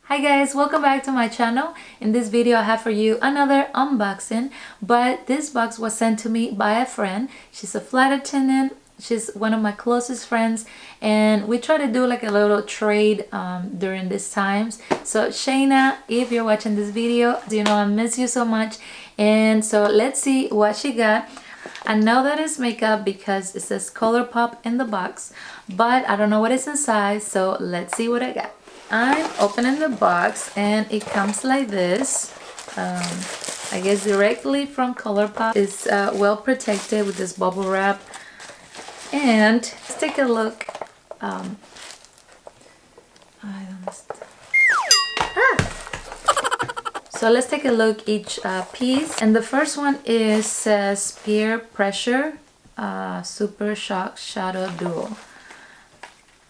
Hi guys, welcome back to my channel. In this video I have for you another unboxing, but this box was sent to me by a friend. She's a flight attendant. She's one of my closest friends, and we try to do like a little trade during these times. So Shayna, if you're watching this video, you know I miss you so much. And so let's see what she got. I know that it's makeup because it says COLOURPOP in the box, but I don't know what is inside, so let's see what I got. I'm opening the box and it comes like this. I guess directly from COLOURPOP. It's well protected with this bubble wrap. And let's take a look. So let's take a look each piece. And the first one is says Peer Pressure Super Shock Shadow Duo.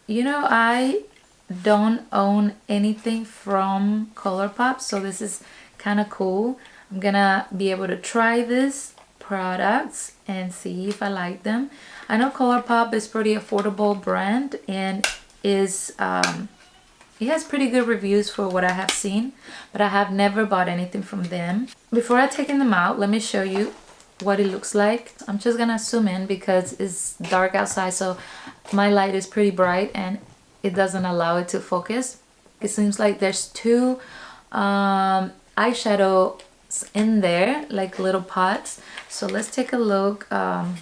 You know, I don't own anything from COLOURPOP, so this is kind of cool. I'm gonna be able to try these products and see if I like them. I know COLOURPOP is pretty affordable brand and is it has pretty good reviews for what I have seen, but I have never bought anything from them. Before I take them out, let me show you what it looks like. I'm just gonna zoom in because it's dark outside, so my light is pretty bright and it doesn't allow it to focus. It seems like there's two eyeshadows in there, like little pots. So let's take a look to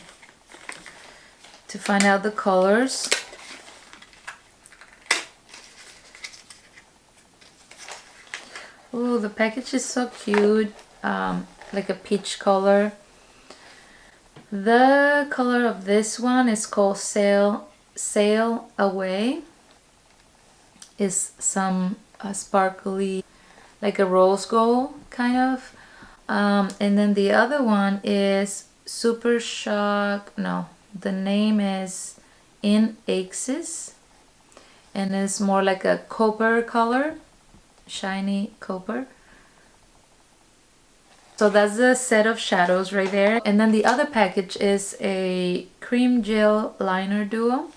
find out the colors. Oh, the package is so cute, like a peach color. The color of this one is called Sail Away. Is some sparkly, like a rose gold kind of. And then the other one is Super Shock. No, the name is In Axis, and it's more like a copper color. Shiny copper. So that's the set of shadows right there. And then the other package is a cream gel liner duo.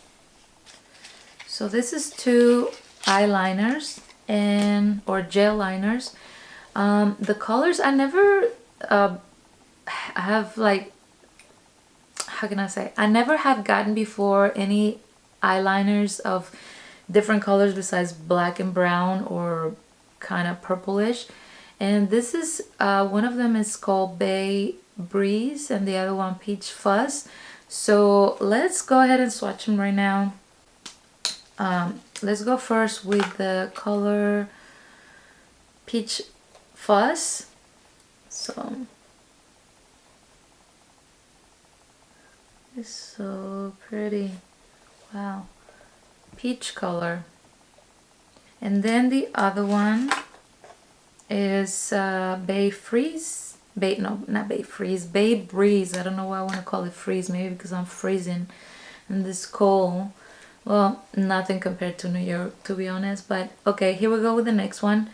So this is two eyeliners and or gel liners. The colors I never have, like, how can I say, I never have gotten before any eyeliners of different colors besides black and brown or kind of purplish. And this is one of them is called Bay Breeze and the other one Peach Fuzz. So let's go ahead and swatch them right now. Let's go first with the color Peach Fuzz. So it's so pretty. Wow, peach color. And then the other one is Bay Freeze. Not Bay Freeze, Bay Breeze. I don't know why I want to call it freeze. Maybe because I'm freezing in this cold. Well, nothing compared to New York, to be honest. But okay, here we go with the next one.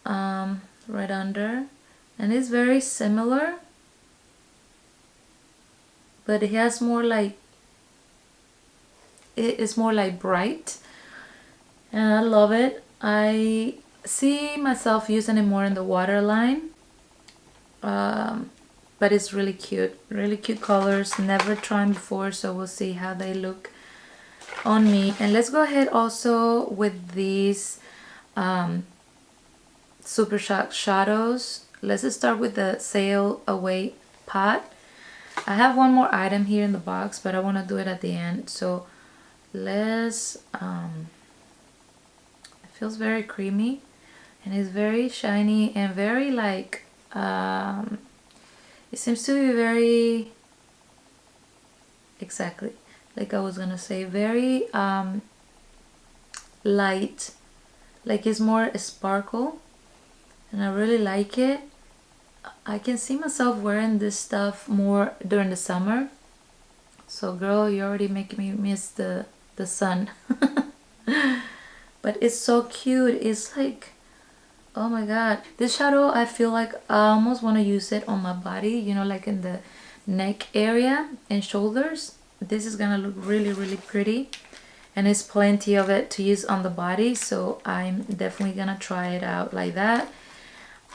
Right under. And it's very similar, but it has more like, it is more like bright. And I love it. I see myself using it more in the waterline. But it's really cute colors. Never tried before, so we'll see how they look on me. And let's go ahead also with these Super Shock shadows. Let's just start with the Sail Away pot. I have one more item here in the box, but I want to do it at the end. So let's it feels very creamy and it's very shiny and very like it seems to be very, exactly like I was gonna say, very light, like it's more a sparkle, and I really like it. I can see myself wearing this stuff more during the summer. So girl, you're already making me miss the sun. But it's so cute. It's like, oh my god, this shadow, I feel like I almost want to use it on my body, you know, like in the neck area and shoulders. This is gonna look really pretty. and it's plenty of it to use on the body, so I'm definitely gonna try it out like that.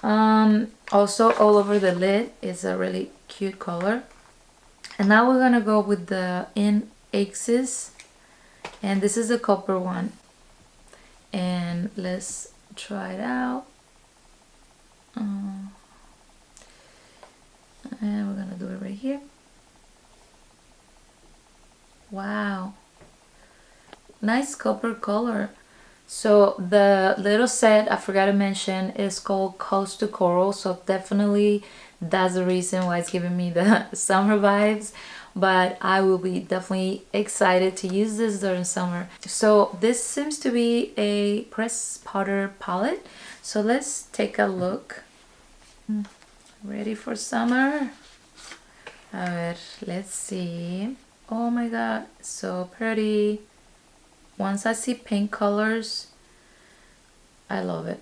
Also all over the lid is a really cute color. And now we're gonna go with the In Axis, and this is the copper one, and let's try it out. And we're gonna do it right here. Wow, nice copper color. So the little set I forgot to mention is called Coast to Coral, so definitely that's the reason why it's giving me the summer vibes, but I will be definitely excited to use this during summer. So this seems to be a pressed powder palette, so let's take a look. Ready for summer? A ver, let's see. Oh my god, so pretty. Once I see pink colors, I love it.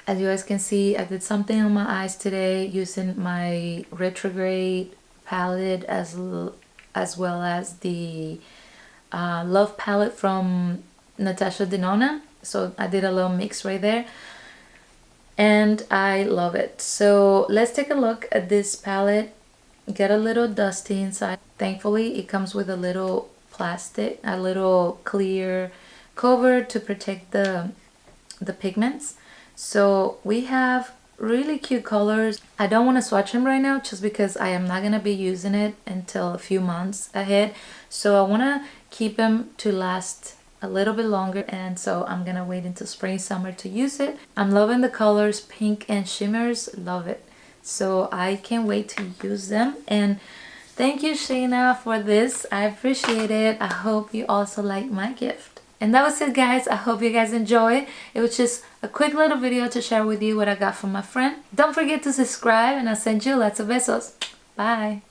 As you guys can see, I did something on my eyes today using my retrograde palette as well as the Love palette from Natasha Denona. So I did a little mix right there, and I love it. So let's take a look at this palette. Get a little dusty inside. Thankfully, it comes with a little plastic, a little clear cover to protect the pigments. So we have really cute colors. I don't want to swatch them right now just because I am not going to be using it until a few months ahead. So I want to keep them to last a little bit longer, and so I'm going to wait until spring, summer to use it. I'm loving the colors, pink and shimmers, love it. So I can't wait to use them. And thank you, Shayna, for this. I appreciate it. I hope you also like my gift. And that was it, guys. I hope you guys enjoy. It was just a quick little video to share with you what I got from my friend. Don't forget to subscribe, and I'll send you lots of besos. Bye.